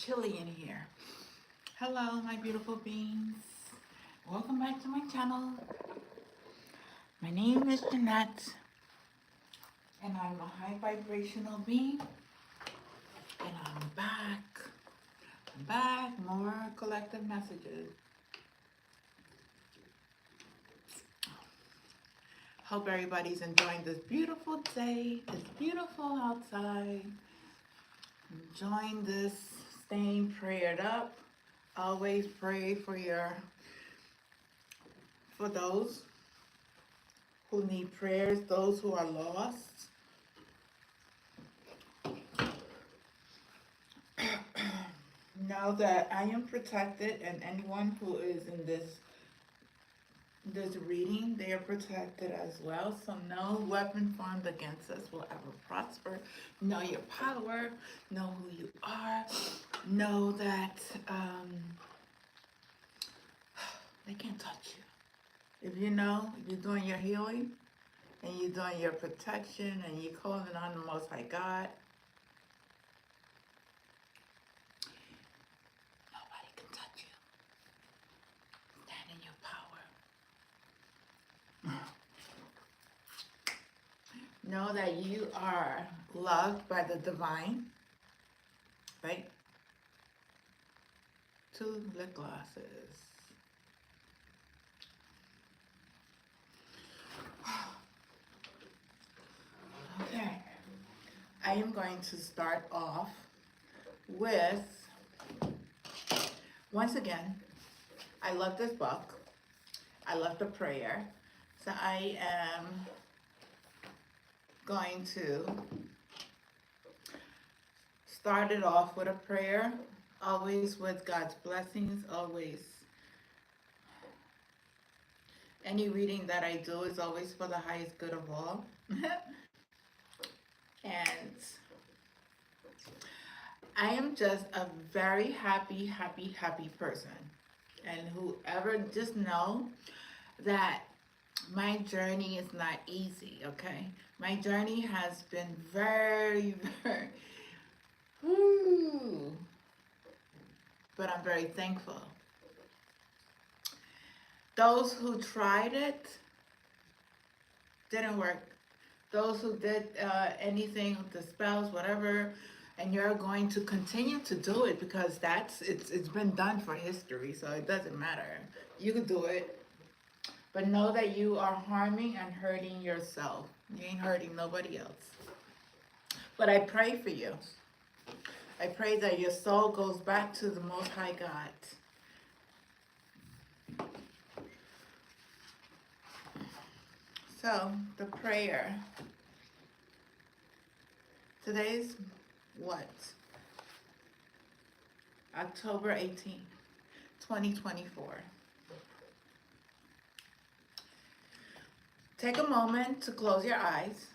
chilly in here. Hello, my beautiful beings. Welcome back to my channel. My name is Jeanette, and I'm a high vibrational being, and I'm back. More collective messages. Hope everybody's enjoying this beautiful day. It's beautiful outside. Enjoying this, staying prayed up. Always pray for those who need prayers, those who are lost. Know that I am protected, and anyone who is in this reading, they are protected as well. So no weapon formed against us will ever prosper. Know your power. Know who you are. Know that they can't touch you. If you know you're doing your healing and you're doing your protection and you're calling on the Most High God, nobody can touch you. Stand in your power. Know that you are loved by the divine, right? 2 lip glosses. Okay. I am going to start off with, once again, I love this book. I love the prayer. So I am going to start it off with a prayer, always with God's blessings, always. Any reading that I do is always for the highest good of all. And I am just a very happy person. And whoever, just know that my journey is not easy, okay? My journey has been very, but I'm very thankful. Those who tried it, didn't work. Those who did anything with the spells, whatever, and you're going to continue to do it because it's been done for history, so it doesn't matter. You can do it, but know that you are harming and hurting yourself. You ain't hurting nobody else. But I pray for you. I pray that your soul goes back to the Most High God. So, the prayer. Today's what? October 18th, 2024. Take a moment to close your eyes,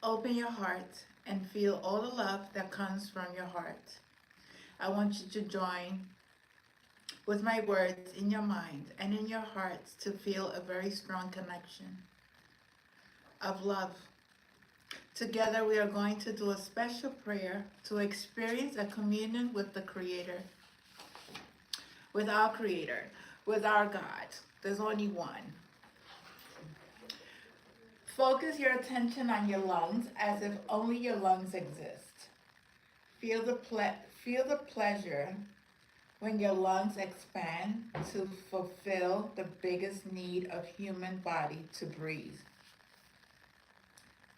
open your heart, and feel all the love that comes from your heart. I want you to join with my words in your mind and in your hearts to feel a very strong connection of love. Together we are going to do a special prayer to experience a communion with the Creator, with our Creator, with our God. There's only one. Focus your attention on your lungs as if only your lungs exist. Feel the pleasure when your lungs expand to fulfill the biggest need of human body, to breathe.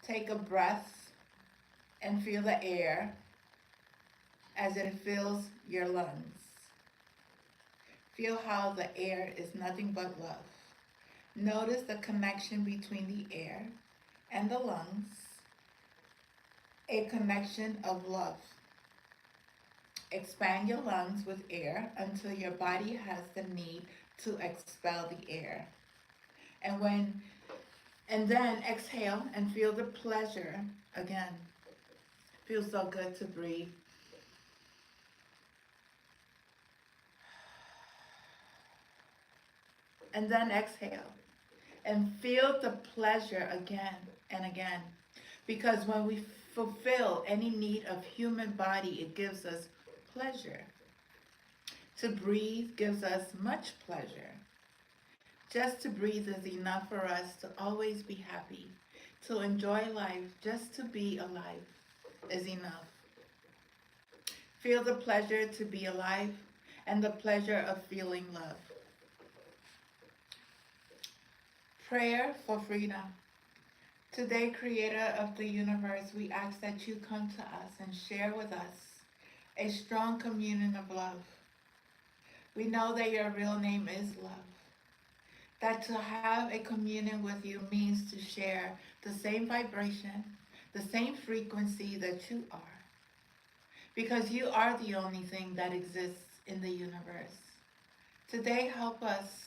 Take a breath and feel the air as it fills your lungs. Feel how the air is nothing but love. Notice the connection between the air and the lungs, a connection of love. Expand your lungs with air until your body has the need to expel the air. And then exhale and feel the pleasure again. Feels so good to breathe. And then exhale and feel the pleasure again and again. Because when we fulfill any need of human body, it gives us pleasure. To breathe gives us much pleasure. Just to breathe is enough for us to always be happy. To enjoy life, just to be alive is enough. Feel the pleasure to be alive and the pleasure of feeling love. Prayer for freedom. Today, Creator of the universe, we ask that you come to us and share with us a strong communion of love. We know that your real name is love. That to have a communion with you means to share the same vibration, the same frequency that you are. Because you are the only thing that exists in the universe. Today, help us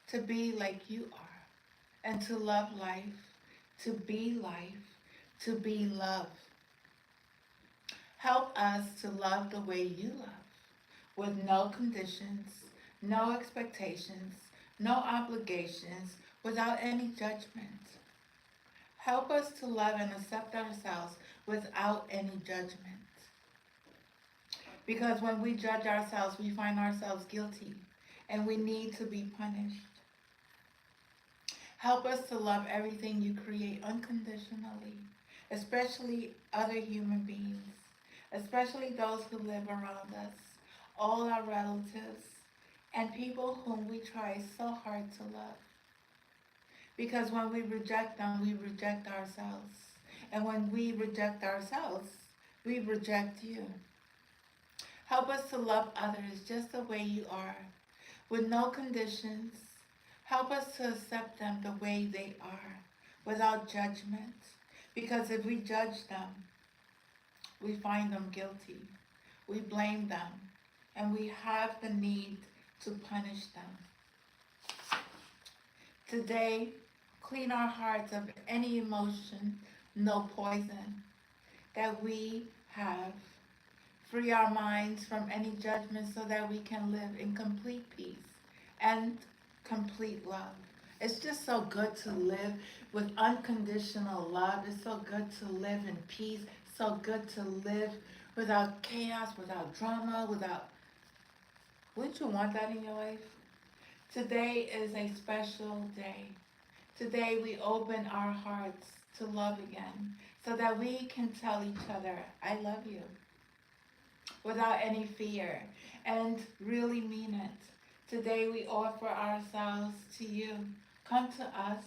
to be like you are and to love life, to be life, to be love. Help us to love the way you love, with no conditions, no expectations, no obligations, without any judgment. Help us to love and accept ourselves without any judgment. Because when we judge ourselves, we find ourselves guilty and we need to be punished. Help us to love everything you create unconditionally, especially other human beings, especially those who live around us, all our relatives, and people whom we try so hard to love. Because when we reject them, we reject ourselves. And when we reject ourselves, we reject you. Help us to love others just the way you are, with no conditions. Help us to accept them the way they are, without judgment. Because if we judge them, we find them guilty. We blame them, and we have the need to punish them. Today, clean our hearts of any emotion, no poison that we have. Free our minds from any judgment so that we can live in complete peace and complete love. It's just so good to live with unconditional love. It's so good to live in peace. So good to live without chaos, without drama, without... Wouldn't you want that in your life? Today is a special day. Today we open our hearts to love again so that we can tell each other, I love you, without any fear, and really mean it. Today we offer ourselves to you. Come to us,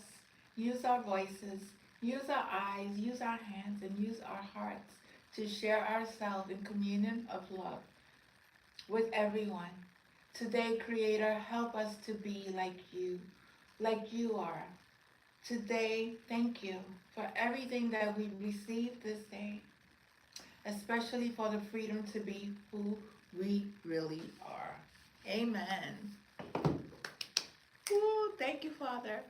use our voices, use our eyes, use our hands, and use our hearts to share ourselves in communion of love with everyone. Today, Creator, help us to be like you are. Today, thank you for everything that we received this day, especially for the freedom to be who we really are. Amen. Ooh, thank you, Father.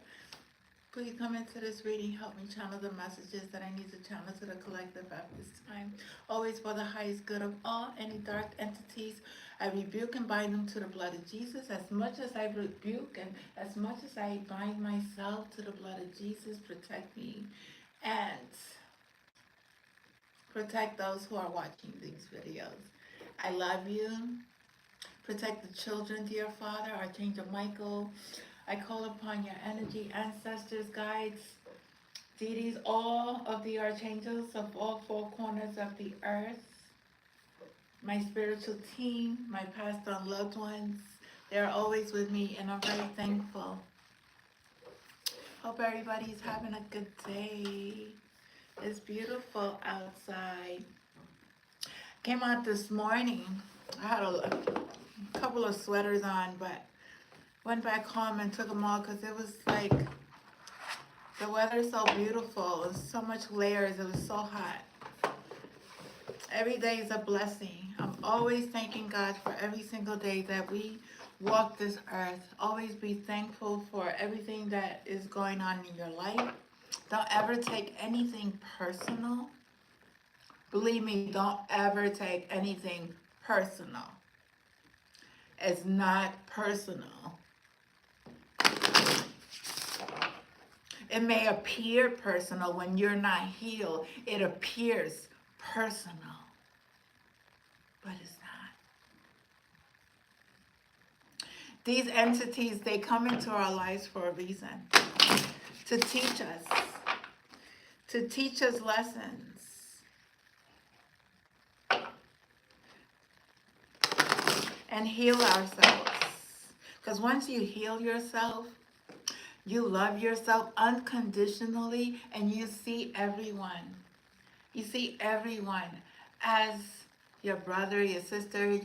Please come into this reading. Help me channel the messages that I need to channel to the collective at this time. Always for the highest good of all. Any dark entities, I rebuke and bind them to the blood of Jesus. As much as I rebuke and as much as I bind myself to the blood of Jesus, protect me and protect those who are watching these videos. I love you. Protect the children, dear Father, Archangel Michael. I call upon your energy, ancestors, guides, deities, all of the archangels of all four corners of the earth, my spiritual team, my past on loved ones. They're always with me, and I'm very thankful. Hope everybody's having a good day. It's beautiful outside. Came out this morning. I had a couple of sweaters on, but went back home and took them all because it was like, the weather's so beautiful. It was so much layers. It was so hot. Every day is a blessing. I'm always thanking God for every single day that we walk this earth. Always be thankful for everything that is going on in your life. Don't ever take anything personal. Believe me, don't ever take anything personal. It's not personal. It may appear personal when you're not healed. It appears personal, but it's not. These entities, they come into our lives for a reason, to teach us lessons, and heal ourselves. Because once you heal yourself, you love yourself unconditionally, and you see everyone. You see everyone as your brother, your sister.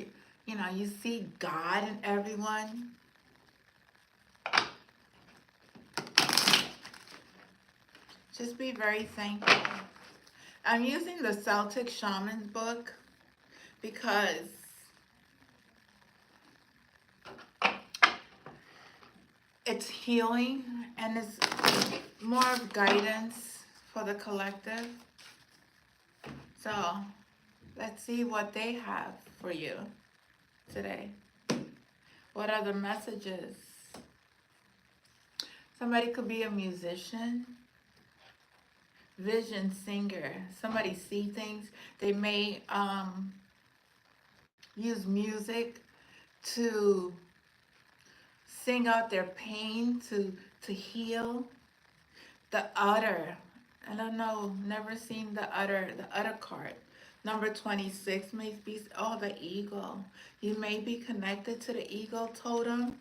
You know, you see God in everyone. Just be very thankful. I'm using the Celtic Shaman book because it's healing and it's more of guidance for the collective. So let's see what they have for you today. What are the messages? Somebody could be a musician, vision singer. Somebody see things. They may use music to sing out their pain, to heal. The udder. I don't know, never seen the udder card. Number 26 may be, oh, the eagle. You may be connected to the eagle totem.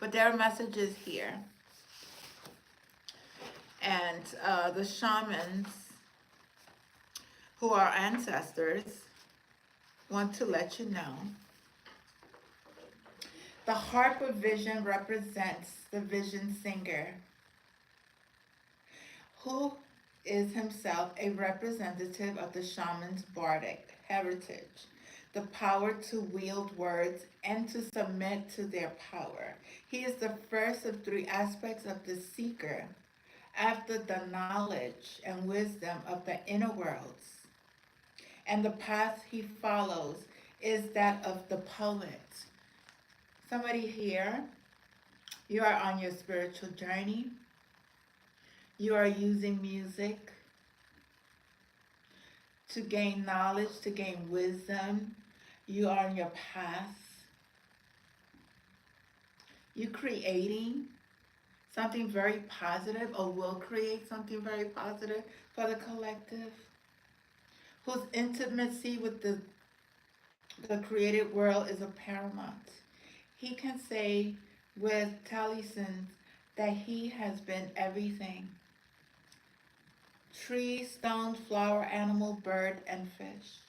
But there are messages here. And the shamans, who are ancestors, want to let you know. The harp of vision represents the vision singer, who is himself a representative of the shaman's bardic heritage, the power to wield words and to submit to their power. He is the first of three aspects of the seeker, after the knowledge and wisdom of the inner worlds. And the path he follows is that of the poet. Somebody here, you are on your spiritual journey. You are using music to gain knowledge, to gain wisdom. You are on your path. You're creating something very positive, or will create something very positive for the collective, whose intimacy with the created world is a paramount. He can say with Taliesin that he has been everything. Tree, stone, flower, animal, bird, and fish.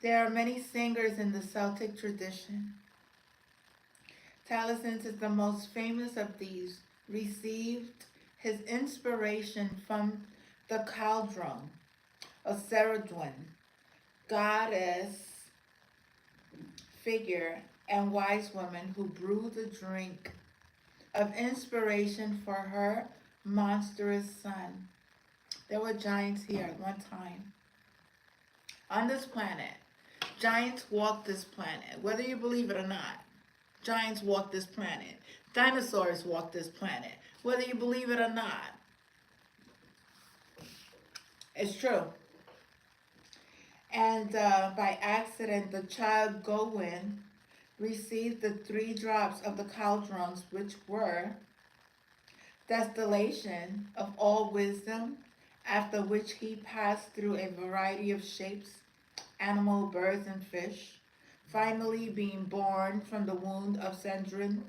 There are many singers in the Celtic tradition. Taliesin is the most famous of these, received his inspiration from the Caldron, a Ceridwen, goddess figure and wise woman who brewed the drink of inspiration for her monstrous son. There were giants here at one time. On this planet, giants walked this planet, whether you believe it or not. Giants walk this planet. Dinosaurs walk this planet, whether you believe it or not. It's true. And by accident, the child Gawain received the 3 drops of the cauldrons, which were distillation of all wisdom, after which he passed through a variety of shapes, animal, birds, and fish, finally being born from the wound of Cendrillon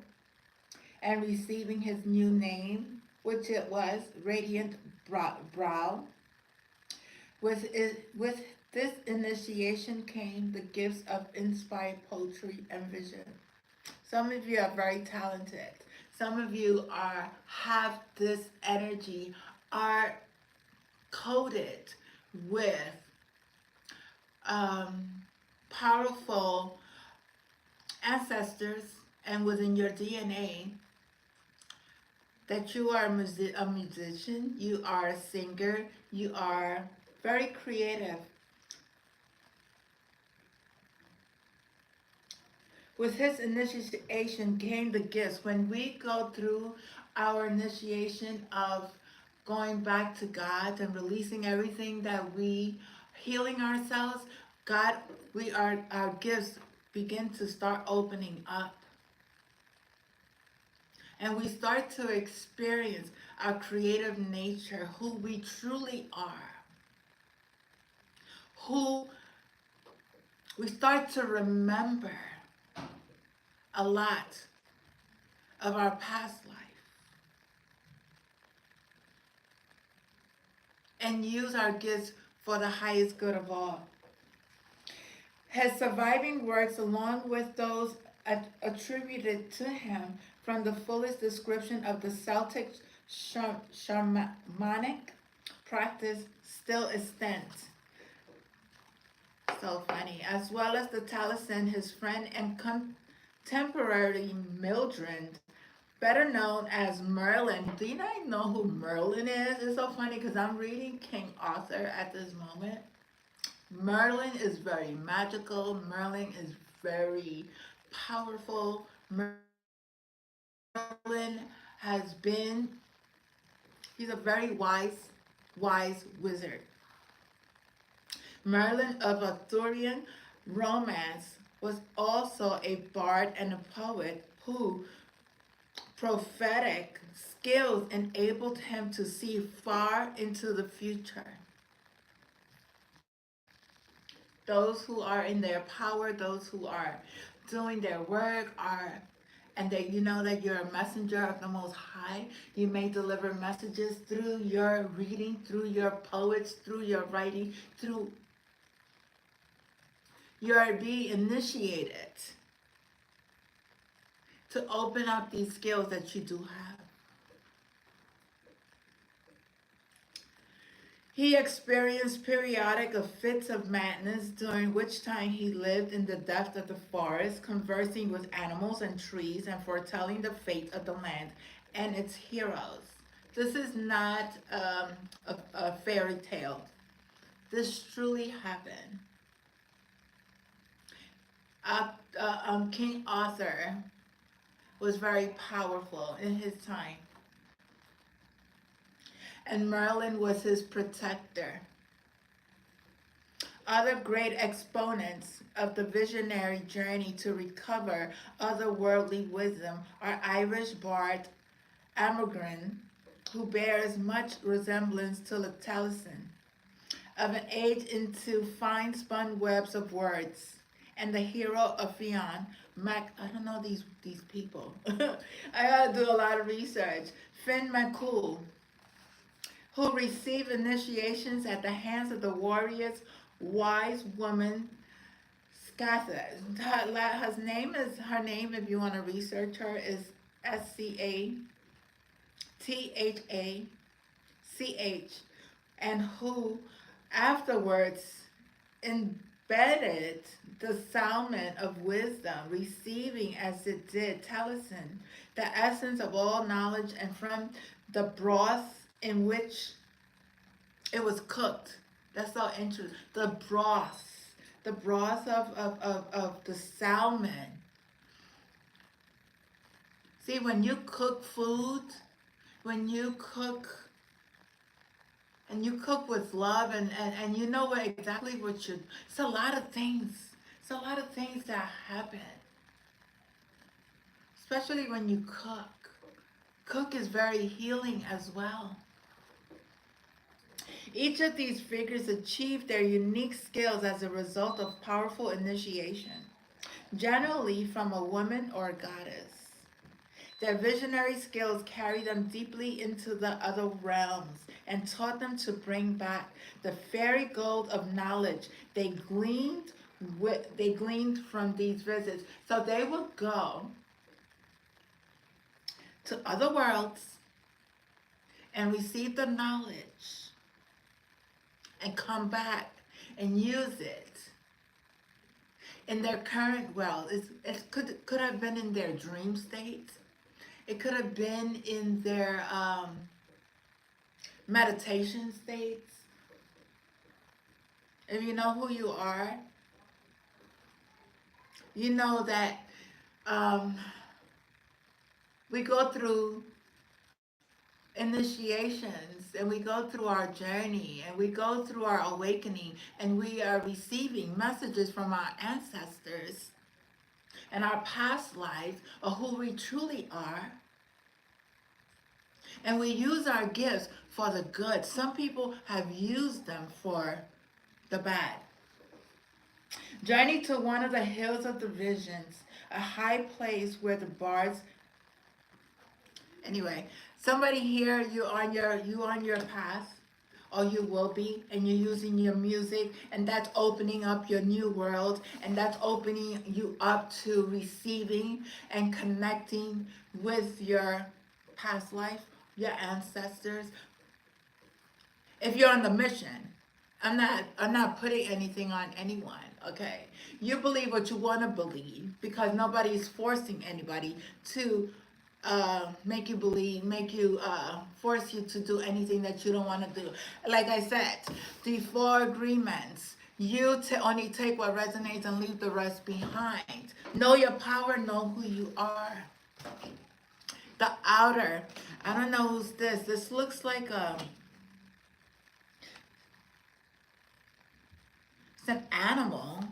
and receiving his new name, which it was Radiant Brow. With this initiation came the gifts of inspired poetry and vision. Some of you are very talented. Some of you have this energy, are coded with powerful ancestors, and within your DNA, that you are a musician, you are a singer, you are very creative. With his initiation came the gifts. When we go through our initiation of going back to God and releasing everything that we, healing ourselves, God, our gifts begin to start opening up. And we start to experience our creative nature, who we truly are, who we start to remember a lot of our past life and use our gifts for the highest good of all. His surviving works, along with those attributed to him from the fullest description of the Celtic shamanic practice, still extant. So funny. As well as the Taliesin, his friend and contemporary Mildred, better known as Merlin. Do you guys know who Merlin is? It's so funny because I'm reading King Arthur at this moment. Merlin is very magical. Merlin is very powerful. Merlin has been, he's a very wise wizard. Merlin of Arthurian romance was also a bard and a poet who prophetic skills enabled him to see far into the future. Those who are in their power, those who are doing their work are, and that you know that you're a messenger of the Most High. You may deliver messages through your reading, through your poets, through your writing, through your being initiated to open up these skills that you do have. He experienced periodic fits of madness, during which time he lived in the depth of the forest, conversing with animals and trees and foretelling the fate of the land and its heroes. This is not a fairy tale. This truly happened. King Arthur was very powerful in his time, and Merlin was his protector. Other great exponents of the visionary journey to recover otherworldly wisdom are Irish bard Amangren, who bears much resemblance to the Taliesin, of an age into fine spun webs of words, and the hero of Fionn Mac. I don't know these people. I gotta do a lot of research. Finn McCool, who received initiations at the hands of the warriors wise woman Scatha. Her name, if you want to research her, is Scathach, and who afterwards embedded the salmon of wisdom, receiving as it did Taliesin, the essence of all knowledge, and from the broth in which it was cooked. That's so interesting. The broth of the salmon. See, when you cook food, when you cook and you cook with love and you know exactly what you, it's a lot of things. It's a lot of things that happen. Especially when you cook. Cook is very healing as well. Each of these figures achieved their unique skills as a result of powerful initiation, generally from a woman or a goddess. Their visionary skills carried them deeply into the other realms and taught them to bring back the fairy gold of knowledge they gleaned from these visits. So they would go to other worlds and receive the knowledge and come back and use it in their current world. It could have been in their dream state. It could have been in their meditation states. If you know who you are, you know that we go through initiations and we go through our journey and we go through our awakening and we are receiving messages from our ancestors and our past lives or who we truly are, and we use our gifts for the good. Some people have used them for the bad. Journey to one of the hills of the visions, a high place where the bards. Anyway, somebody here, you on your path, or you will be, and you're using your music, and that's opening up your new world, and that's opening you up to receiving and connecting with your past life, your ancestors. If you're on the mission, I'm not putting anything on anyone, okay? You believe what you want to believe, because nobody is forcing anybody to make you believe, force you to do anything that you don't want to do. Like I said, the four agreements. Only take what resonates and leave the rest behind. Know your power, know who you are. The outer. I don't know who's this. This looks like it's an animal,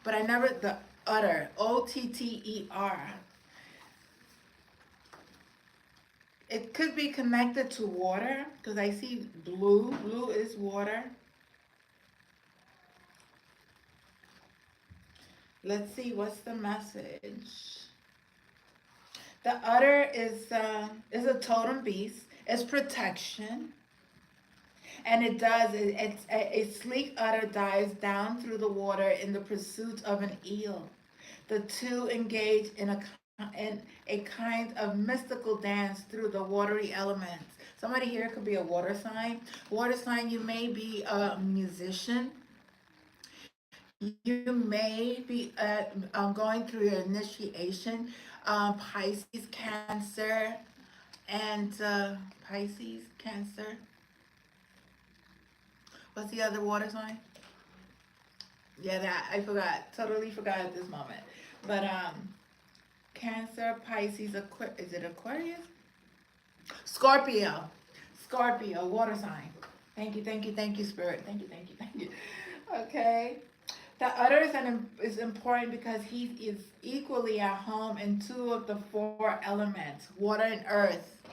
but I never, the utter, Otter. It could be connected to water, because I see blue. Blue is water. Let's see, what's the message? The otter is a totem beast. It's protection, and it's a sleek otter dives down through the water in the pursuit of an eel. The two engage in a kind of mystical dance through the watery elements. Somebody here could be a water sign. Water sign, you may be a musician. You may be going through your initiation. Pisces, Cancer, and Pisces, Cancer. What's the other water sign? Yeah, that I forgot. Totally forgot at this moment. But Cancer, Pisces, is it Aquarius? Scorpio. Scorpio, water sign. Thank you, Spirit. Thank you. Okay. The other is important because he is equally at home in two of the four elements, water and earth.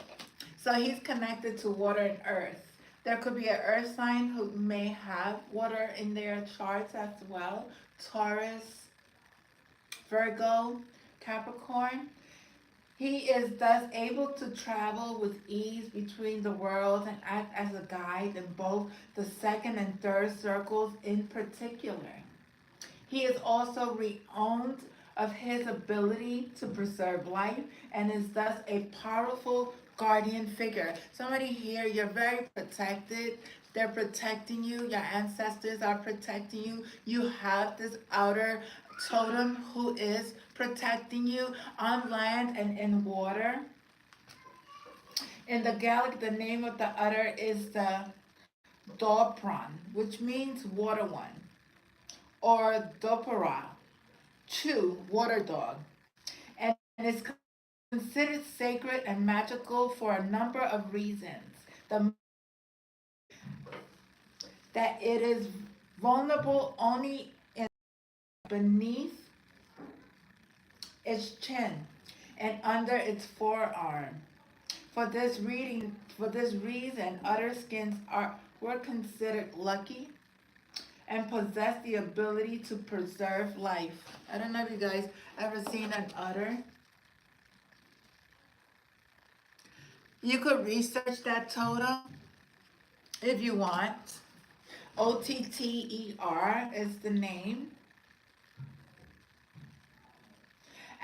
So he's connected to water and earth. There could be an earth sign who may have water in their charts as well. Taurus, Virgo, Capricorn. He is thus able to travel with ease between the worlds and act as a guide in both the second and third circles in particular. He is also renowned of his ability to preserve life and is thus a powerful guardian figure. Somebody here, you're very protected. They're protecting you. Your ancestors are protecting you. You have this outer totem who is protecting you on land and in water. In the Gaelic, the name of the otter is the Dopran, which means water one, or Dopara, Chu, water dog, and is considered sacred and magical for a number of reasons. The, that it is vulnerable only beneath its chin and under its forearm. For this reason, otter skins were considered lucky and possess the ability to preserve life. I don't know if you guys ever seen an otter. You could research that totem if you want. Otter is the name.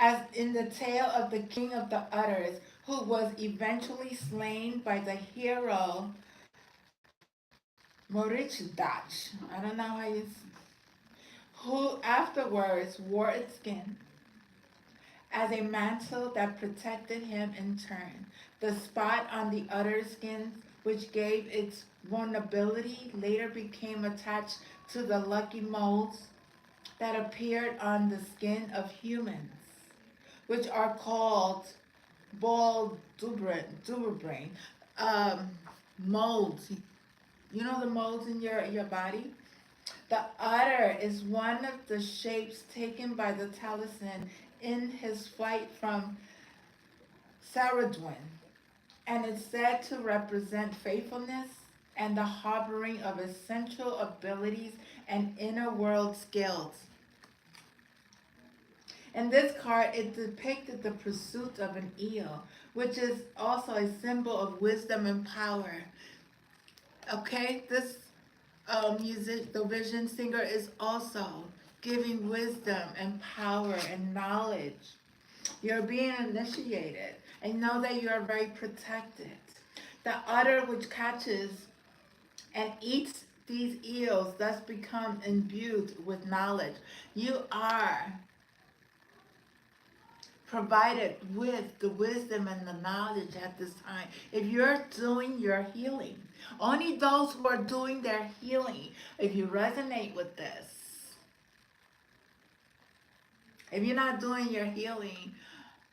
As in the tale of the king of the otters, who was eventually slain by the hero Morichidach. I don't know how you. Who afterwards wore its skin as a mantle that protected him in turn. The spot on the otter skin, which gave its vulnerability, later became attached to the lucky molds that appeared on the skin of humans, which are called ball duberbrain, molds. You know the molds in your body? The otter is one of the shapes taken by the Taliesin in his flight from Saradwin, and is said to represent faithfulness and the harboring of essential abilities and inner world skills. In this card, it depicted the pursuit of an eel, which is also a symbol of wisdom and power. Okay, this music, the vision singer is also giving wisdom and power and knowledge. You're being initiated and know that you are very protected. The otter which catches and eats these eels thus become imbued with knowledge. You are provided with the wisdom and the knowledge at this time. If you're doing your healing, only those who are doing their healing, if you resonate with this, if you're not doing your healing,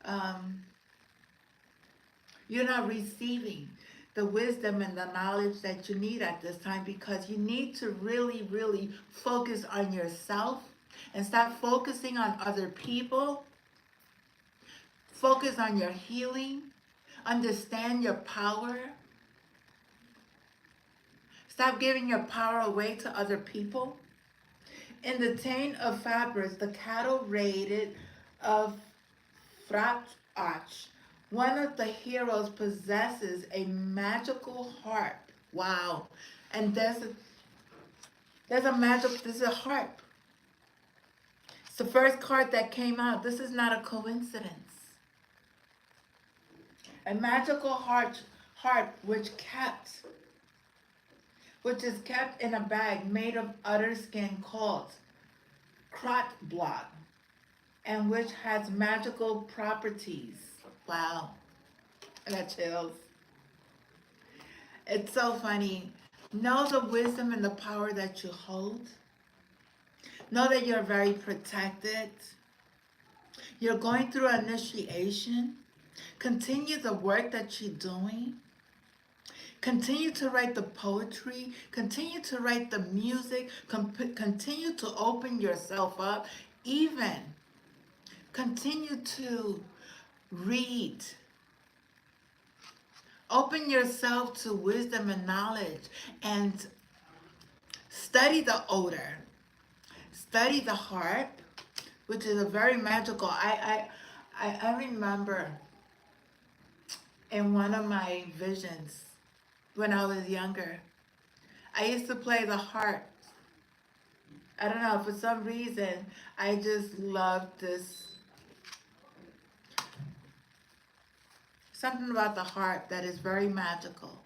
um, you're not receiving the wisdom and the knowledge that you need at this time, because you need to really, really focus on yourself and stop focusing on other people. Focus on your healing. Understand your power. Stop giving your power away to other people. In the Taint of Fabris, the cattle raided of Frachach, one of the heroes possesses a magical harp. Wow. And there's a magic, this is a harp. It's the first card that came out. This is not a coincidence. A magical harp which is kept in a bag made of otter skin called crot block, and which has magical properties. Wow, I got chills. It's so funny. Know the wisdom and the power that you hold. Know that you're very protected. You're going through initiation. Continue the work that you're doing. Continue to write the poetry. Continue to write the music. Continue to open yourself up. Even continue to read. Open yourself to wisdom and knowledge, and study the odor. Study the harp, which is a very magical. I remember in one of my visions when I was younger, I used to play the harp. I don't know, for some reason, I just loved this. Something about the harp that is very magical.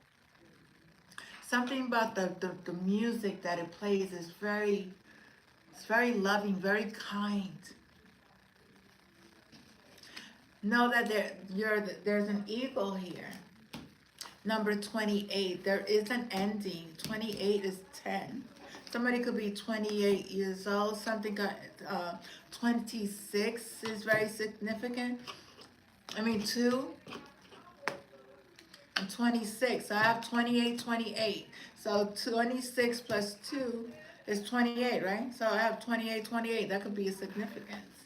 Something about the music that it plays is it's very loving, very kind. Know that there's an eagle here. Number 28. There is an ending. 28 is 10. Somebody could be 28 years old. Something got 26 is very significant. I mean 2 and 26. So I have 28, 28. So 26 plus 2 is 28, right? So I have 28, 28. That could be a significance.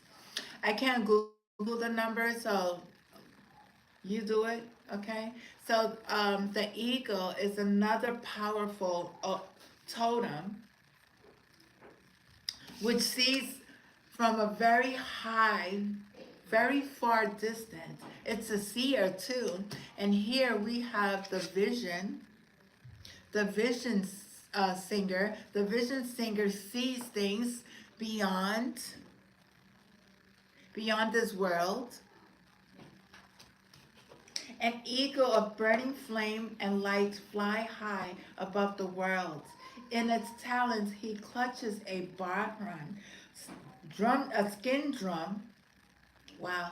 I can't Google the number, so you do it, okay? So the eagle is another powerful totem which sees from a very high, very far distance. It's a seer too. And here we have the vision singer. The vision singer sees things beyond this world. An eagle of burning flame and light fly high above the world. In its talons he clutches a barhorn, a skin drum. Wow.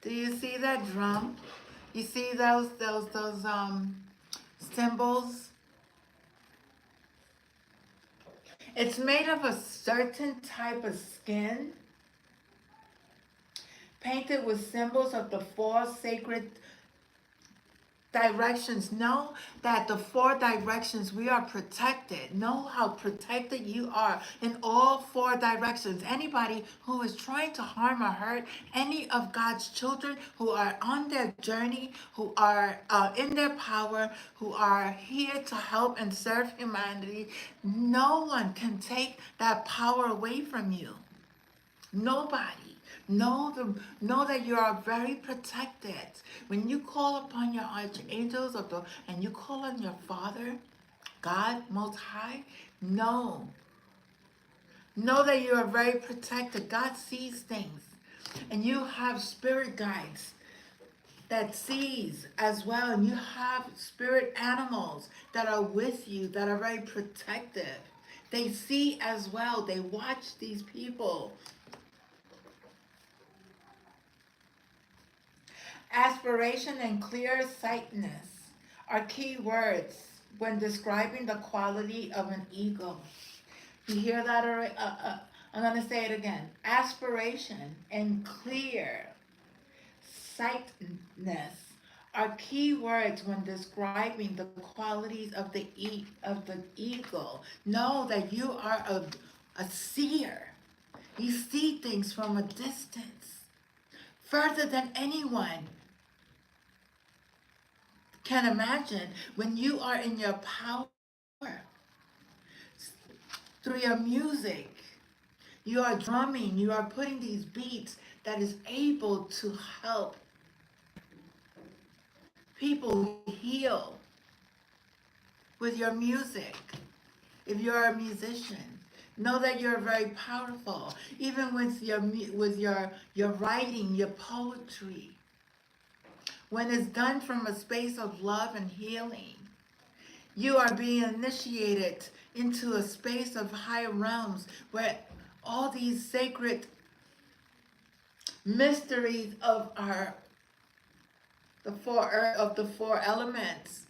Do you see that drum? You see those symbols? It's made of a certain type of skin, painted with symbols of the four sacred directions. Know that the four directions we are protected. Know how protected you are in all four directions. Anybody who is trying to harm or hurt any of God's children who are on their journey, who are in their power, who are here to help and serve humanity, no one can take that power away from you. Nobody. Know that you are very protected. When you call upon your archangels and you call on your Father, God Most High, know that you are very protected. God sees things. And you have spirit guides that sees as well. And you have spirit animals that are with you that are very protective. They see as well. They watch these people. Aspiration and clear-sightedness are key words when describing the quality of an eagle. You hear that already? I'm going to say it again. Aspiration and clear-sightedness are key words when describing the qualities of the eagle. Know that you are a seer. You see things from a distance, further than anyone can imagine. When you are in your power through your music, you are drumming, you are putting these beats that is able to help people heal with your music. If you're a musician, know that you're very powerful. Even with your writing, your poetry, when it's done from a space of love and healing, you are being initiated into a space of higher realms where all these sacred mysteries of the four elements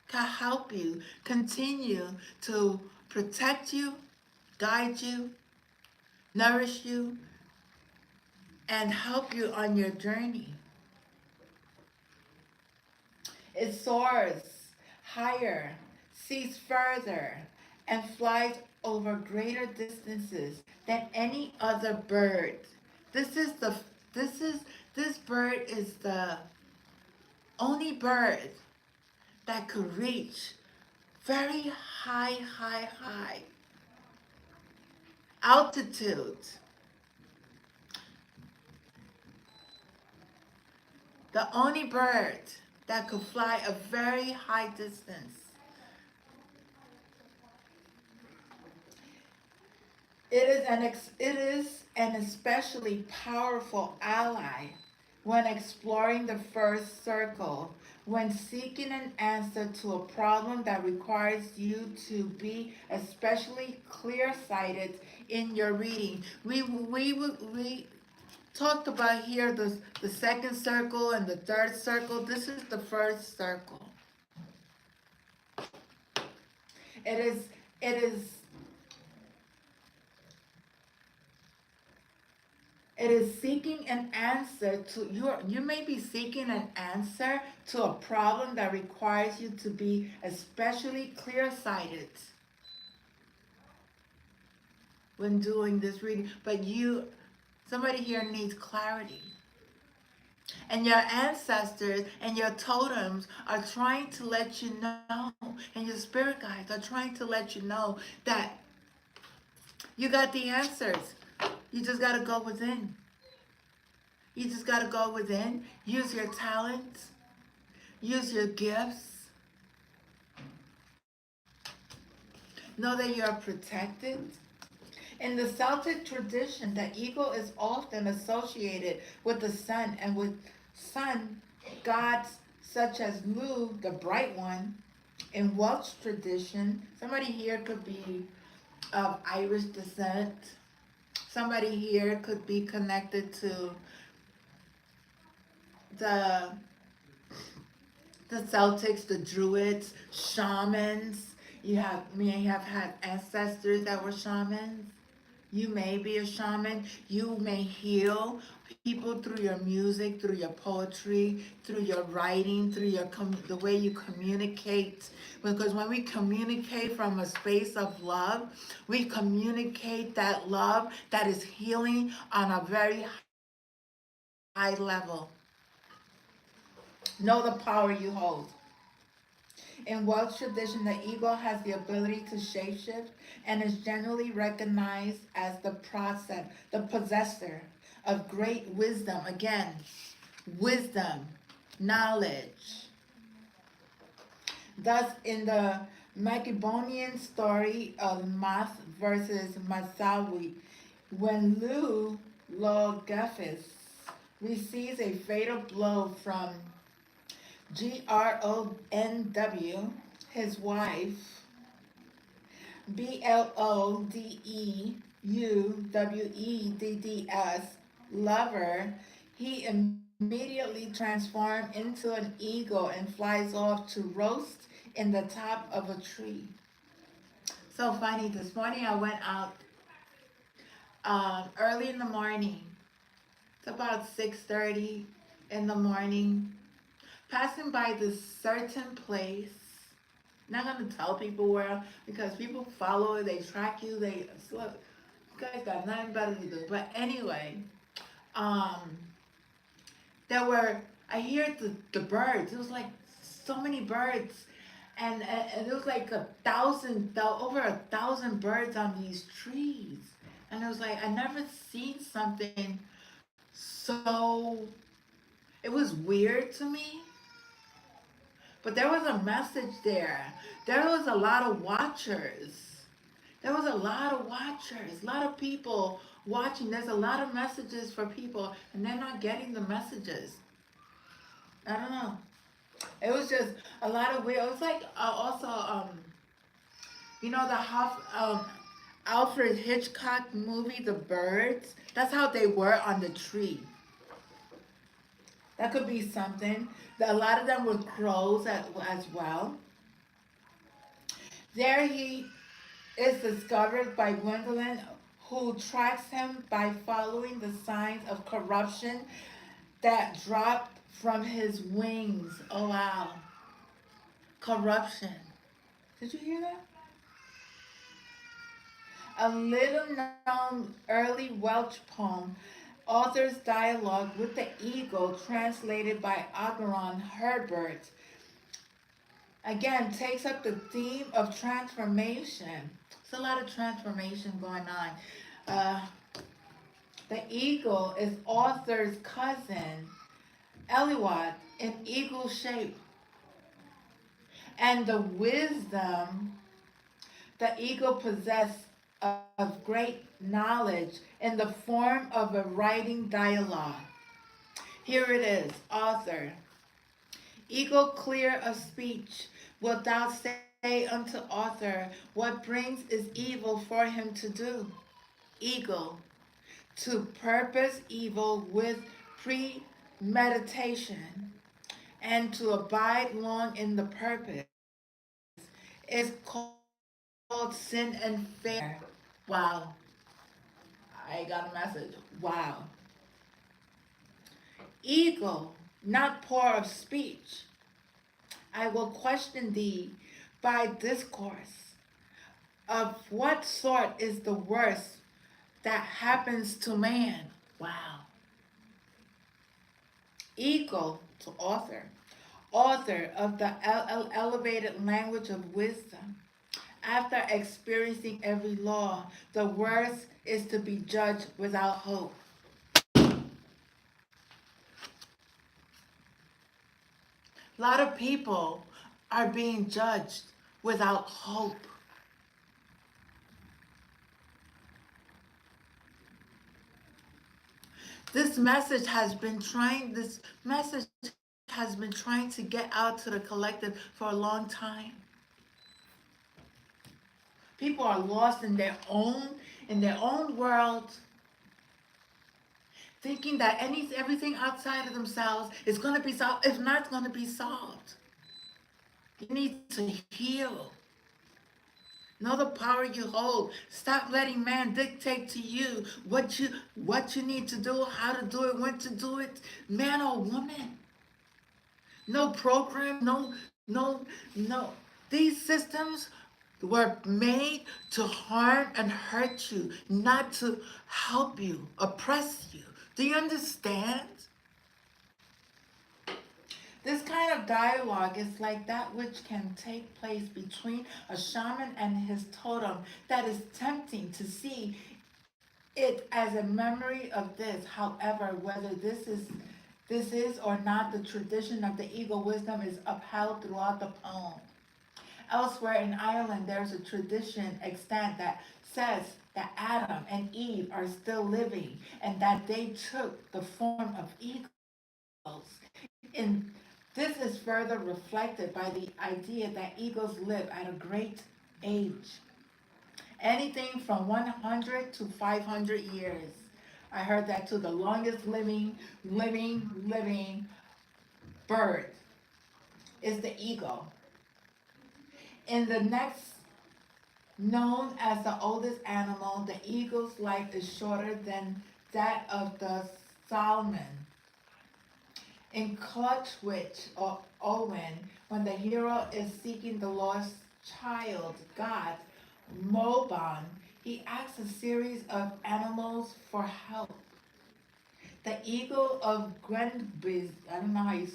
can help you continue to protect you, guide you, nourish you, and help you on your journey. It soars higher, sees further, and flies over greater distances than any other bird. This bird is the only bird that could reach very high altitude. The only bird that could fly a very high distance. It is an especially powerful ally when exploring the first circle, when seeking an answer to a problem that requires you to be especially clear-sighted in your reading. We talked about here the second circle and the third circle. This is the first circle. It is seeking an answer to you may be seeking an answer to a problem that requires you to be especially clear-sighted when doing this reading. But somebody here needs clarity. And your ancestors and your totems are trying to let you know, and your spirit guides are trying to let you know that you got the answers. You just got to go within. You just got to go within, use your talents, use your gifts. Know that you are protected. In the Celtic tradition, the eagle is often associated with the sun and with sun gods such as Lu, the bright one. In Welsh tradition, somebody here could be of Irish descent. Somebody here could be connected to the Celtics, the Druids, shamans. You may have had ancestors that were shamans. You may be a shaman. You may heal people through your music, through your poetry, through your writing, through your the way you communicate. Because when we communicate from a space of love, we communicate that love that is healing on a very high level. Know the power you hold. In Welsh tradition, the eagle has the ability to shapeshift and is generally recognized as the possessor of great wisdom. Again, wisdom, knowledge. Thus, in the Macedonian story of Math versus Masawi, when Logethus receives a fatal blow from Gronw, his wife, Blodeuwedds, lover, he immediately transformed into an eagle and flies off to roast in the top of a tree. So funny, this morning I went out early in the morning. It's about 6:30 in the morning, passing by this certain place. Not gonna tell people where because people follow it, they track you, they look. You guys got nothing better to do. But anyway, um, there were I hear the birds. It was like so many birds, and it was like over 1,000 birds on these trees, and it was like I never seen something so. It was weird to me. But there was a message there. There was a lot of watchers. There was a lot of watchers, a lot of people watching. There's a lot of messages for people, and they're not getting the messages. I don't know. It was just a lot of weird. It was like also, the Alfred Hitchcock movie, The Birds. That's how they were on the tree. That could be something. A lot of them were crows as well. There he is discovered by Gwendolyn, who tracks him by following the signs of corruption that drop from his wings. Oh wow. Corruption. Did you hear that? A little known early Welsh poem, author's dialogue with the eagle, translated by Ogeron Herbert, again takes up the theme of transformation. There's a lot of transformation going on. The eagle is author's cousin, Eliwat, in eagle shape. And the wisdom the eagle possessed of great knowledge in the form of a writing dialogue. Here it is, author. Eagle clear of speech, wilt thou say unto author, what brings is evil for him to do? Eagle, to purpose evil with premeditation, and to abide long in the purpose, is called sin and fair. Wow. I got a message. Wow. Eagle, not poor of speech, I will question thee by discourse. Of what sort is the worst that happens to man? Wow. Eagle to author. Author of the elevated language of wisdom. After experiencing every law, the worst is to be judged without hope. A lot of people are being judged without hope. This message has been trying to get out to the collective for a long time. People are lost in their own world, thinking that everything outside of themselves is going to be solved. If not, it's going to be solved. You need to heal. Know the power you hold. Stop letting man dictate to you what you need to do, how to do it, when to do it, man or woman. No program, no. These systems were made to harm and hurt you, not to help you, oppress you. Do you understand? This kind of dialogue is like that which can take place between a shaman and his totem that is tempting to see it as a memory of this. However, whether this is or not, the tradition of the eagle wisdom is upheld throughout the poem. Elsewhere in Ireland, there's a tradition extant that says that Adam and Eve are still living and that they took the form of eagles. And this is further reflected by the idea that eagles live at a great age, anything from 100 to 500 years. I heard that too. The longest living bird is the eagle. In the next, known as the oldest animal, the eagle's life is shorter than that of the salmon. In Clutchwitch or Owen, when the hero is seeking the lost child god Moban, he asks a series of animals for help. The eagle of Gwenbiz, I don't know how you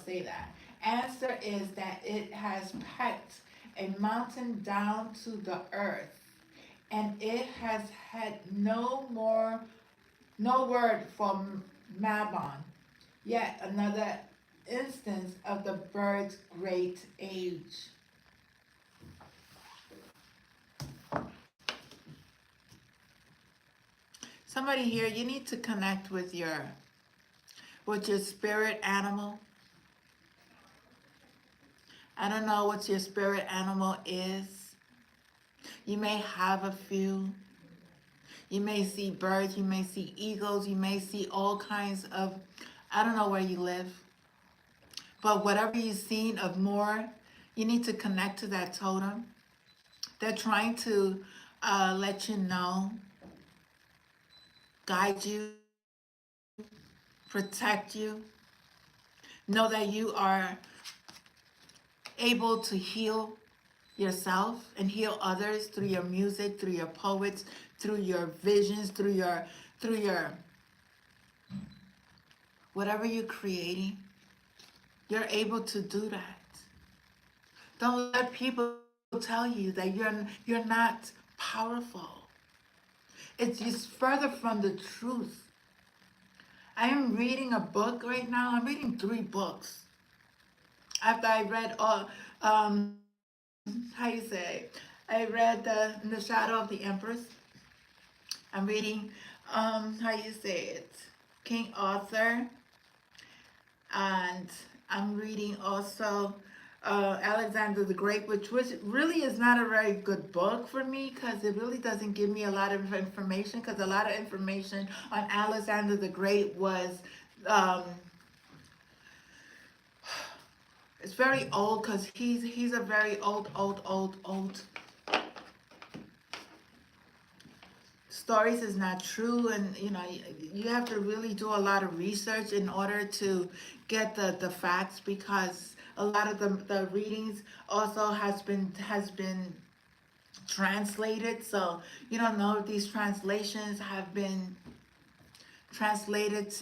say that. Answer is that it has pecked a mountain down to the earth, and it has had no word from Mabon. Yet another instance of the bird's great age. Somebody here, you need to connect with your spirit animal. I don't know what your spirit animal is. You may have a few. You may see birds, you may see eagles, you may see all kinds of, I don't know where you live. But whatever you've seen of more, you need to connect to that totem. They're trying to let you know, guide you, protect you. Know that you are able to heal yourself and heal others through your music, through your poets, through your visions, through your whatever you're creating. You're able to do that. Don't let people tell you that you're not powerful. It's just further from the truth. I am reading a book right now. I'm reading 3 books. After I read all, how you say, I read In the Shadow of the Empress. I'm reading, how you say it, King Arthur. And I'm reading also Alexander the Great, which really is not a very good book for me because it really doesn't give me a lot of information, because a lot of information on Alexander the Great was, it's very old because he's a very old stories is not true, and you have to really do a lot of research in order to get the facts, because a lot of the readings also has been translated, so you don't know if these translations have been translated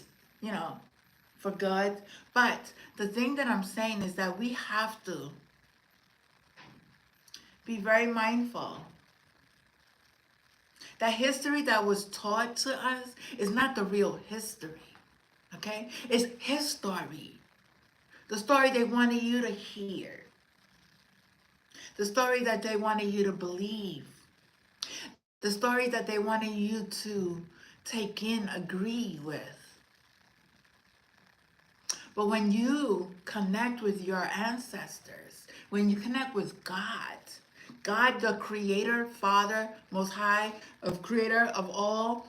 for good. But the thing that I'm saying is that we have to be very mindful that history that was taught to us is not the real history, okay? It's his story, the story they wanted you to hear, the story that they wanted you to believe, the story that they wanted you to take in, agree with. But when you connect with your ancestors, when you connect with God, the creator, Father, Most High, creator of all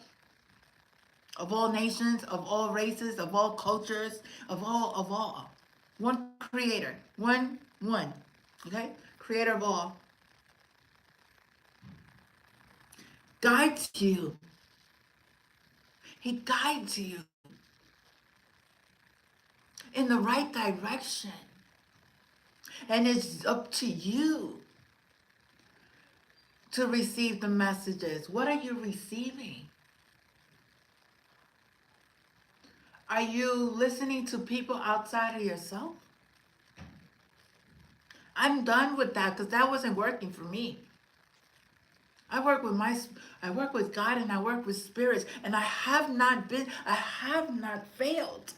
nations, of all races, of all cultures, of all. One creator, one, okay? Creator of all. guides you. He guides you in the right direction. And it's up to you to receive the messages. What are you receiving? Are you listening to people outside of yourself? I'm done with that because that wasn't working for me. I work with God and I work with spirits, and I have not failed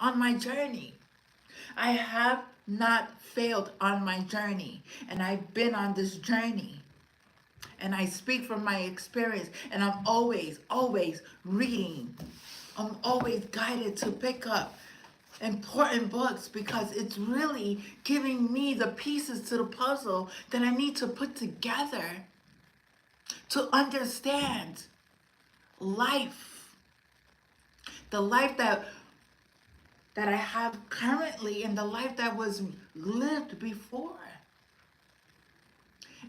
on my journey. I have not failed on my journey, and I've been on this journey. And I speak from my experience, and I'm always reading. I'm always guided to pick up important books because it's really giving me the pieces to the puzzle that I need to put together to understand life. The life that I have currently and the life that was lived before.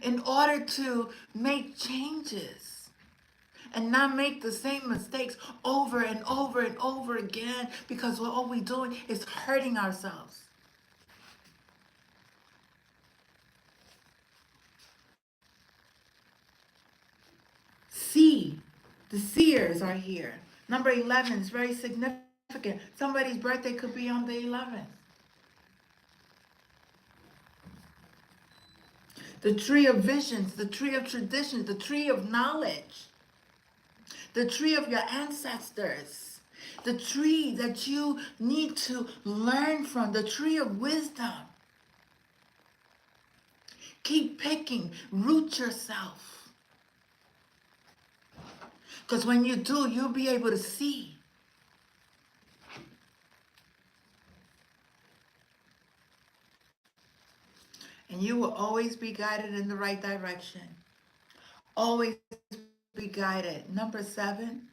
In order to make changes and not make the same mistakes over and over and over again, because all we're doing is hurting ourselves. See, the seers are here. Number 11 is very significant. Somebody's birthday could be on the 11th. The tree of visions, the tree of traditions, the tree of knowledge, the tree of your ancestors, the tree that you need to learn from, the tree of wisdom. Keep picking, root yourself. Because when you do, you'll be able to see. And you will always be guided in the right direction. Always be guided. Number 7,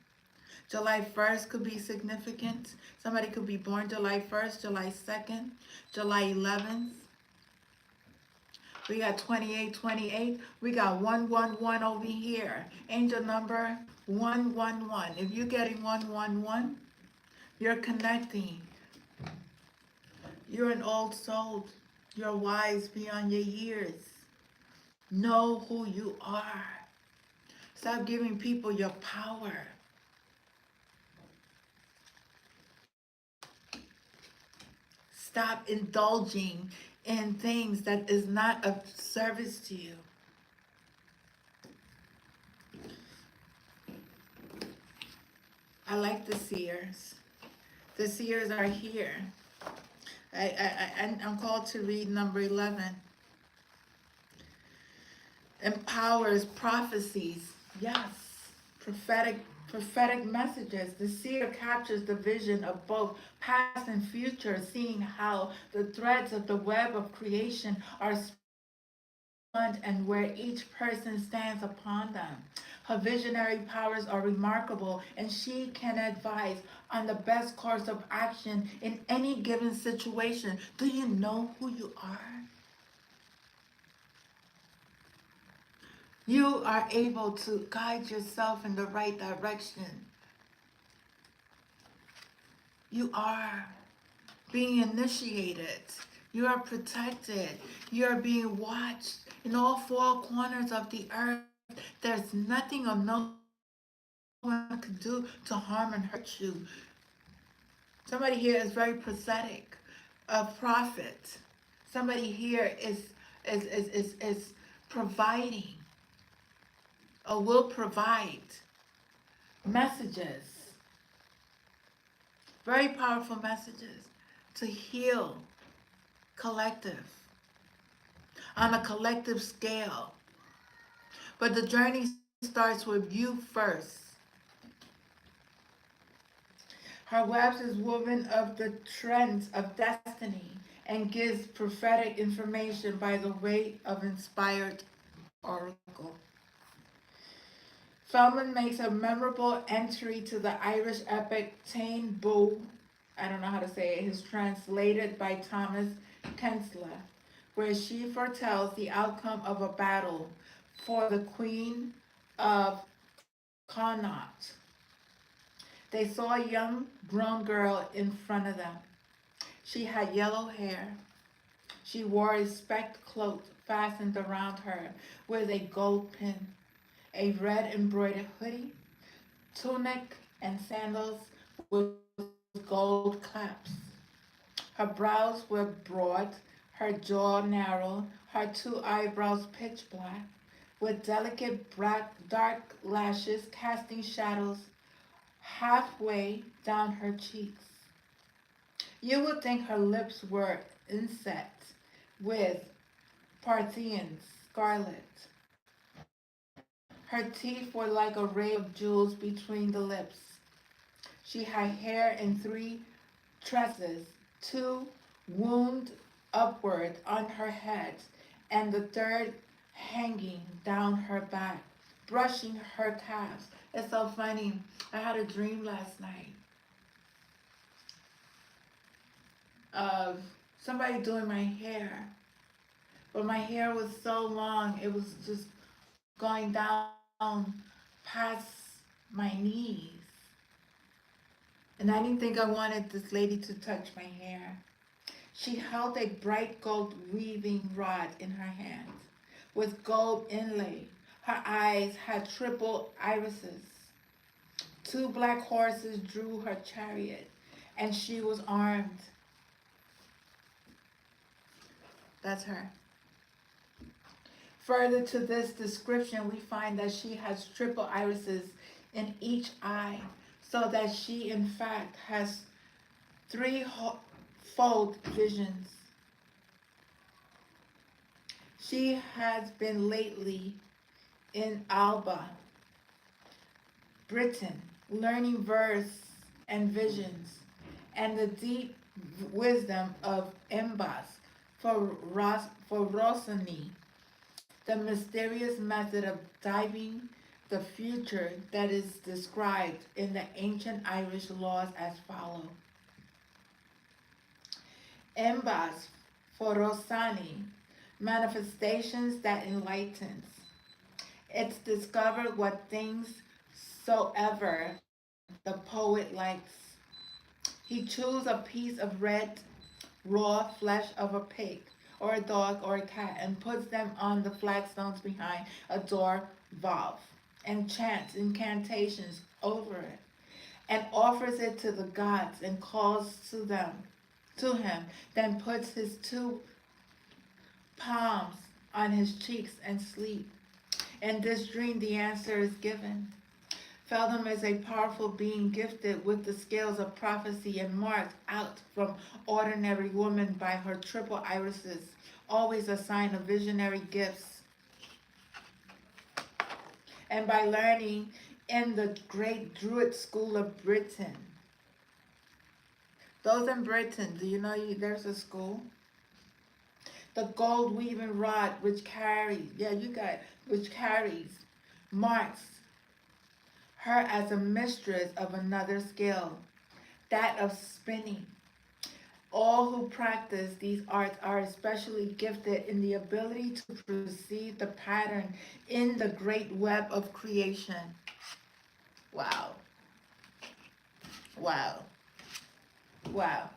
July 1st could be significant. Somebody could be born July 1st, July 2nd, July 11th. We got 2828. We got 111 over here. Angel number 111. If you're getting 111, you're connecting. You're an old soul. You're wise beyond your years. Know who you are. Stop giving people your power. Stop indulging in things that is not of service to you. I like the seers. The seers are here. I'm called to read number 11. Empowers prophecies. Yes. Prophetic messages. The seer captures the vision of both past and future, seeing how the threads of the web of creation are spun and where each person stands upon them. Her visionary powers are remarkable, and she can advise on the best course of action in any given situation. Do you know who you are? You are able to guide yourself in the right direction. You are being initiated. You are protected. You are being watched in all 4 corners of the earth. There's nothing or no one can do to harm and hurt you. Somebody here is very prophetic, a prophet. Somebody here is providing or will provide messages, very powerful messages to heal collective, on a collective scale. But the journey starts with you first. Her webs is woven of the trends of destiny and gives prophetic information by the way of inspired oracle. Feldman makes a memorable entry to the Irish epic Táin Bó, I don't know how to say it, is translated by Thomas Kensler, where she foretells the outcome of a battle for the Queen of Connaught. They saw a young grown girl in front of them. She had yellow hair. She wore a specked cloak fastened around her with a gold pin, a red embroidered hoodie, tunic, and sandals with gold clasps. Her brows were broad, her jaw narrow, her two eyebrows pitch black, with delicate dark lashes casting shadows halfway down her cheeks. You would think her lips were inset with Parthian scarlet. Her teeth were like a ray of jewels between the lips. She had hair in three tresses, two wound upward on her head, and the third hanging down her back, brushing her calves. It's so funny. I had a dream last night of somebody doing my hair, but my hair was so long, it was just going down past my knees. And I didn't think I wanted this lady to touch my hair. She held a bright gold weaving rod in her hand with gold inlay. Her eyes had triple irises. Two black horses drew her chariot, and she was armed. That's her. Further to this description, we find that she has triple irises in each eye, so that she, in fact, has threefold visions. She has been lately in Alba, Britain, learning verse and visions, and the deep wisdom of Embas for Rossini, the mysterious method of diving the future that is described in the ancient Irish laws as follows. Embas for Rossini, manifestations that enlightens. It's discovered what things soever the poet likes. He chews a piece of red, raw flesh of a pig, or a dog, or a cat, and puts them on the flagstones behind a door valve, and chants incantations over it, and offers it to the gods, and calls to him, then puts his two palms on his cheeks and sleep. In this dream, the answer is given. Feldham is a powerful being gifted with the scales of prophecy and marked out from ordinary woman by her triple irises, always a sign of visionary gifts. And by learning in the great Druid school of Britain. Those in Britain, do you know there's a school? The gold weaving rod which carries, marks her as a mistress of another skill, that of spinning. All who practice these arts are especially gifted in the ability to perceive the pattern in the great web of creation. Wow. Wow. Wow.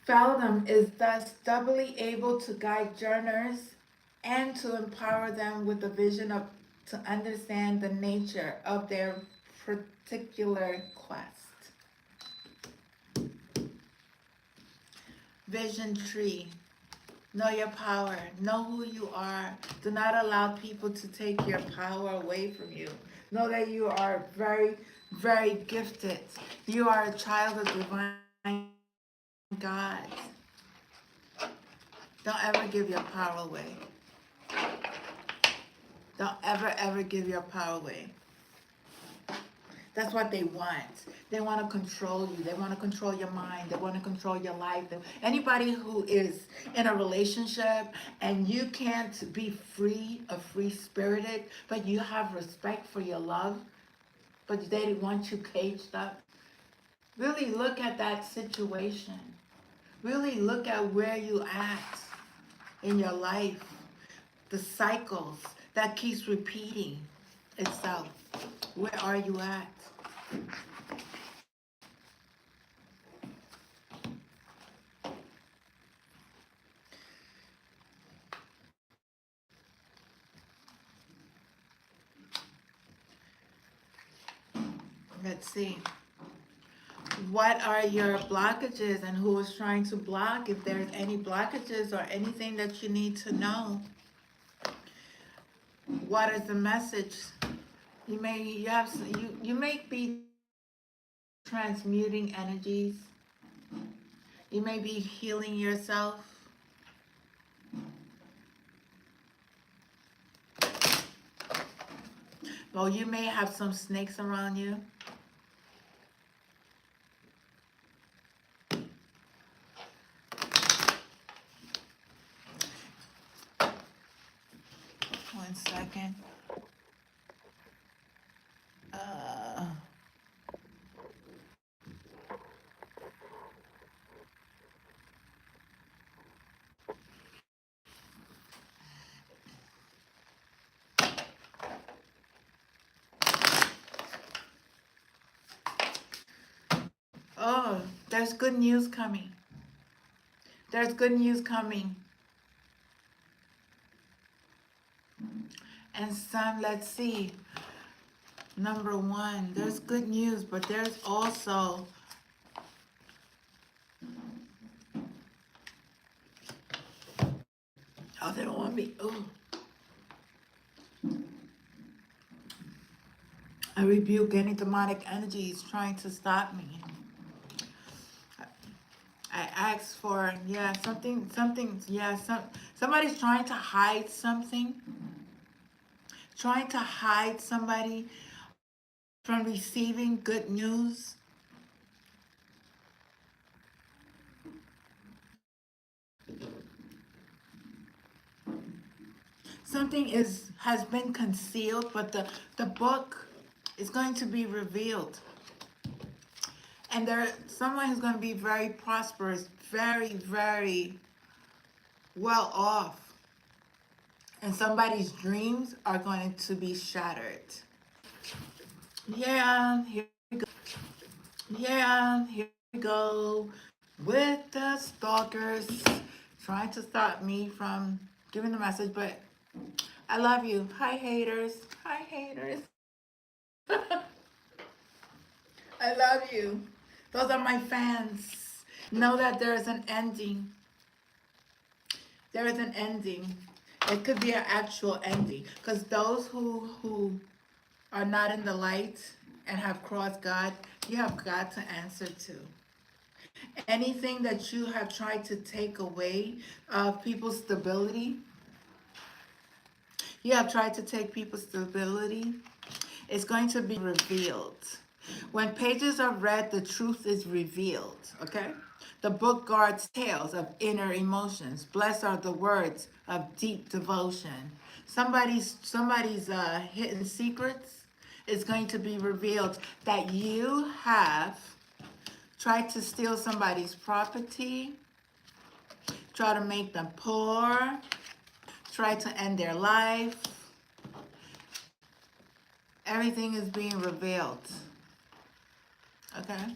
Feldham is thus doubly able to guide journeyers and to empower them with the vision of to understand the nature of their particular quest. Vision tree. Know your power. Know who you are. Do not allow people to take your power away from you. Know that you are very, very gifted. You are a child of divine God. Don't ever give your power away. Don't ever give your power away. That's what they want. They want to control you. They want to control your mind. They want to control your life. Anybody who is in a relationship and you can't be free or free-spirited, but you have respect for your love, but they want you caged up, really look at that situation. Really look at where you at in your life, the cycles that keeps repeating itself. Where are you at? Let's see. What are your blockages and who is trying to block? If there's any blockages or anything that you need to know, what is the message? You may be transmuting energies. You may be healing yourself. Well, you may have some snakes around you. One second. Uh, oh, there's good news coming. There's good news coming. And some, let's see. Number one, there's good news, but there's also oh, they don't want me. Oh, I rebuke any demonic energies trying to stop me. I ask for somebody's trying to hide something, trying to hide somebody from receiving good news. Something has been concealed, but the book is going to be revealed. And someone who's going to be very prosperous, very, very well off. And somebody's dreams are going to be shattered. Yeah, here we go. Yeah, here we go with the stalkers trying to stop me from giving the message, but I love you. Hi, haters. Hi, haters. I love you. Those are my fans. Know that there is an ending. There is an ending. It could be an actual ending. Because those who are not in the light and have crossed God, you have got to answer to. Anything that you have tried to take away of people's stability, you have tried to take people's stability, it's going to be revealed. When pages are read, the truth is revealed, okay? The book guards tales of inner emotions. Blessed are the words of deep devotion. Somebody's hidden secrets is going to be revealed, that you have tried to steal somebody's property, try to make them poor, try to end their life. Everything is being revealed. Okay?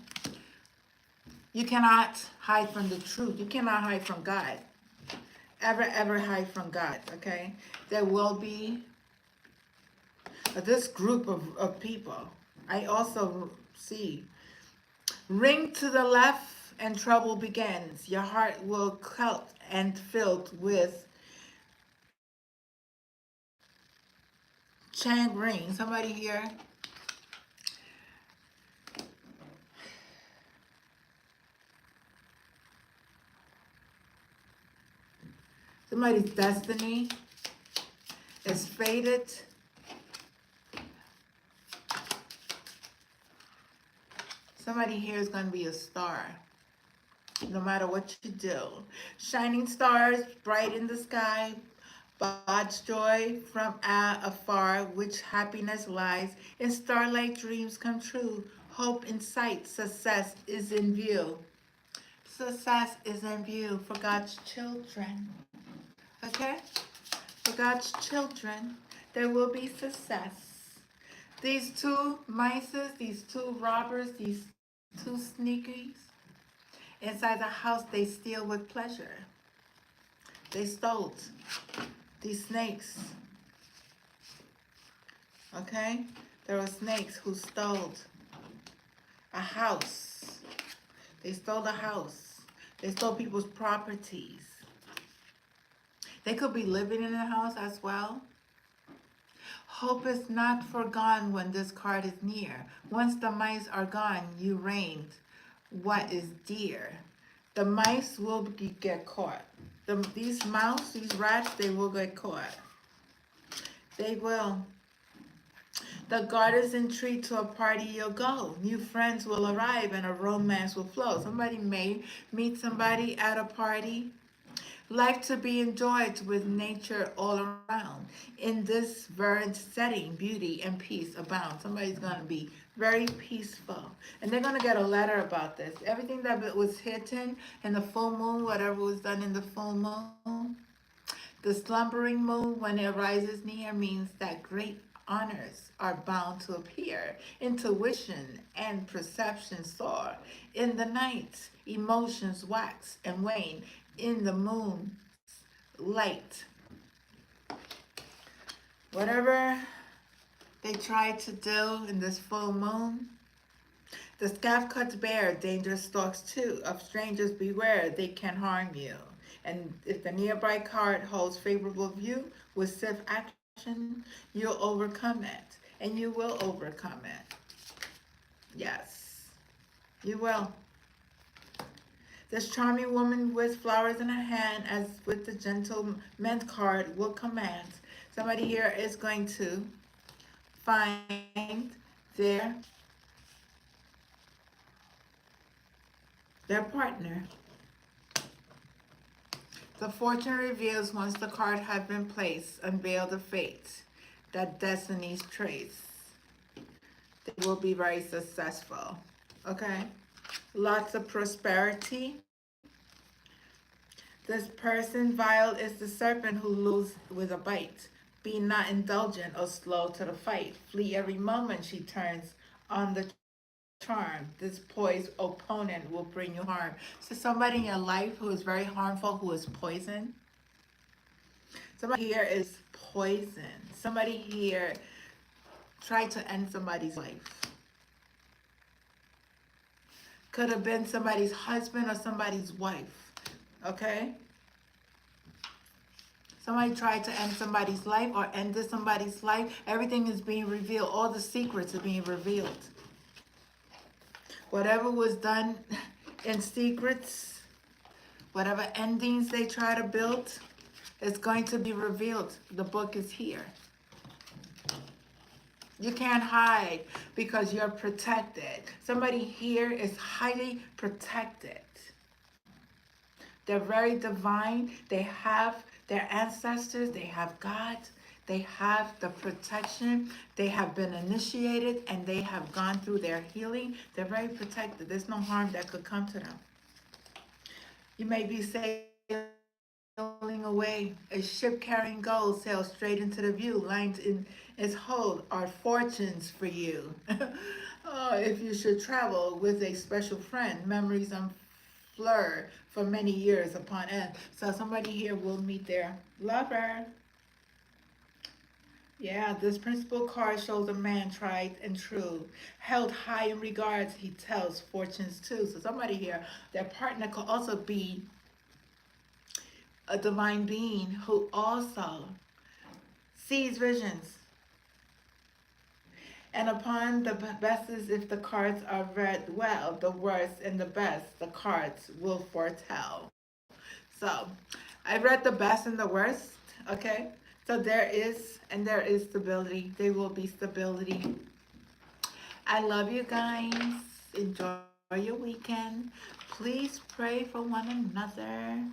You cannot hide from the truth. You cannot hide from God. Ever hide from God, okay? There will be this group of people. I also see. Ring to the left and trouble begins. Your heart will cult and filled with Chang ring. Somebody here? Somebody's destiny is fated. Somebody here is going to be a star, no matter what you do. Shining stars, bright in the sky, God's joy from afar, which happiness lies. In starlight dreams come true. Hope in sight, success is in view. Success is in view for God's children. Okay? For God's children, there will be success. These two mices, these two robbers, these two sneakies, inside the house, they steal with pleasure. They stole these snakes. Okay? There were snakes who stole a house. They stole a house. They stole people's properties. They could be living in the house as well. Hope is not forgone when this card is near. Once the mice are gone, you reigned what is dear. The mice will get caught. These mouse, these rats, they will get caught. They will. The gardeners entreat to a party you'll go. New friends will arrive and a romance will flow. Somebody may meet somebody at a party. Life to be enjoyed with nature all around. In this verdant setting, beauty and peace abound. Somebody's going to be very peaceful. And they're going to get a letter about this. Everything that was hidden in the full moon, whatever was done in the full moon, the slumbering moon, when it rises near, means that great honors are bound to appear. Intuition and perception soar. In the night, emotions wax and wane. In the moon's light. Whatever they try to do in this full moon, the scaff cuts bare, danger stalks too. Of strangers beware, they can harm you. And if the nearby card holds favorable view with swift action, you'll overcome it. And you will overcome it. Yes, you will. This charming woman with flowers in her hand, as with the gentleman's card, will command. Somebody here is going to find their partner. The fortune reveals once the card has been placed, unveil the fate that destiny's trace. They will be very successful. Okay? Lots of prosperity. This person vile is the serpent who lures with a bite. Be not indulgent or slow to the fight. Flee every moment she turns on the charm. This poised opponent will bring you harm. So somebody in your life who is very harmful, who is poison. Somebody here is poison. Somebody here tried to end somebody's life. Could have been somebody's husband or somebody's wife. Okay? Somebody tried to end somebody's life or ended somebody's life. Everything is being revealed. All the secrets are being revealed. Whatever was done in secrets, whatever endings they try to build, is going to be revealed. The book is here. You can't hide because you're protected. Somebody here is highly protected. They're very divine. They have their ancestors. They have God. They have the protection. They have been initiated and they have gone through their healing. They're very protected. There's no harm that could come to them. You may be sailing away. A ship carrying gold sails straight into the view. Lines in its hold are fortunes for you. Oh, if you should travel with a special friend, memories unfleur for many years upon end. So somebody here will meet their lover. Yeah, this principal card shows a man tried and true, held high in regards, he tells fortunes too. So somebody here, their partner could also be a divine being who also sees visions. And upon the best is if the cards are read well, the worst and the best, the cards will foretell. So I read the best and the worst, okay? So there is stability. There will be stability. I love you guys. Enjoy your weekend. Please pray for one another.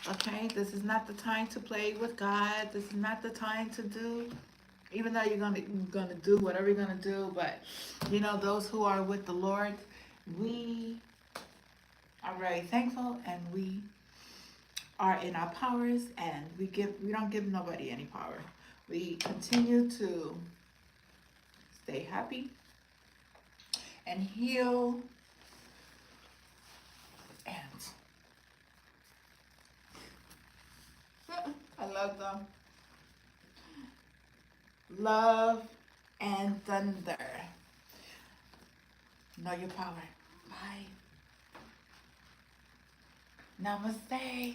Okay, this is not the time to play with God. This is not the time to do, even though you're gonna do whatever you're gonna do, but you know, those who are with the Lord, we are very thankful, and we are in our powers, and we don't give nobody any power. We continue to stay happy and heal, and I love them. Love and thunder. Know your power. Bye. Namaste.